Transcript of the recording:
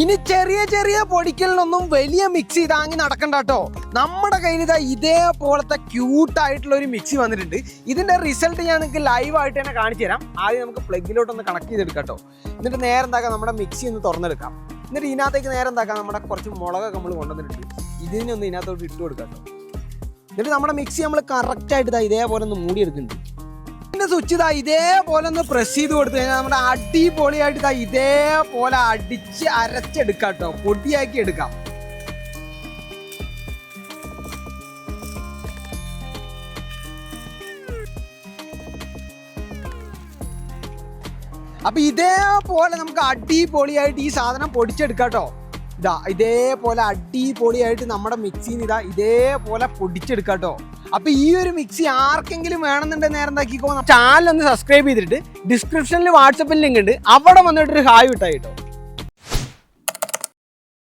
ഇനി ചെറിയ ചെറിയ പൊടിക്കലിനൊന്നും വലിയ മിക്സി താങ്ങി നടക്കണ്ട കേട്ടോ. നമ്മുടെ കയ്യിൽ ഇതാ ഇതേപോലത്തെ ക്യൂട്ടായിട്ടുള്ള ഒരു മിക്സി വന്നിട്ടുണ്ട്. ഇതിന്റെ റിസൾട്ട് ഞാൻ നിങ്ങൾക്ക് ലൈവായിട്ട് തന്നെ കാണിച്ചു തരാം. ആദ്യം നമുക്ക് പ്ലഗിലോട്ടൊന്ന് കണക്ട് ചെയ്തെടുക്കാം കേട്ടോ. എന്നിട്ട് നേരെ എന്താക്കാം, നമ്മുടെ മിക്സി ഒന്ന് തുറന്നെടുക്കാം. എന്നിട്ട് ഇതിനകത്തേക്ക് നേരെ എന്താക്കാം, നമ്മുടെ കുറച്ച് മുളകൊക്കെ നമ്മൾ കൊണ്ടുവന്നിട്ടുണ്ട്, ഇതിനൊന്ന് ഇതിനകത്തോട്ട് ഇട്ട് കൊടുക്കാം കേട്ടോ. എന്നിട്ട് നമ്മുടെ മിക്സി നമ്മൾ കറക്റ്റായിട്ട് ഇതാ ഇതേപോലെ ഒന്ന് മൂടിയെടുക്കുന്നുണ്ട്. സ്വിച്ച് ഇതാ ഇതേപോലെ ഒന്ന് പ്രസ് ചെയ്ത് കൊടുത്തു കഴിഞ്ഞാൽ നമ്മുടെ അടിപൊളിയായിട്ട് ഇതാ ഇതേപോലെ അടിച്ച് അരച്ചെടുക്കാം കേട്ടോ, പൊടിയാക്കി എടുക്കാം. അപ്പൊ ഇതേപോലെ നമുക്ക് അടിപൊളിയായിട്ട് ഈ സാധനം പൊടിച്ചെടുക്കാം കേട്ടോ. ഇതാ ഇതേപോലെ അടിപൊളിയായിട്ട് നമ്മുടെ മിക്സിന്ന് ഇതാ ഇതേപോലെ പൊടിച്ചെടുക്കാം കേട്ടോ. അപ്പൊ ഈ ഒരു മിക്സി ആർക്കെങ്കിലും വേണമെന്നുണ്ടെങ്കിൽ നേരം എന്താക്കിക്കോ, ചാനൽ ഒന്ന് സബ്സ്ക്രൈബ് ചെയ്തിട്ട് ഡിസ്ക്രിപ്ഷനിൽ വാട്സപ്പിൽ ലിങ്ക് ഉണ്ട്, അവിടെ വന്നിട്ടൊരു ഹായ് വിട്ടായി കേട്ടോ.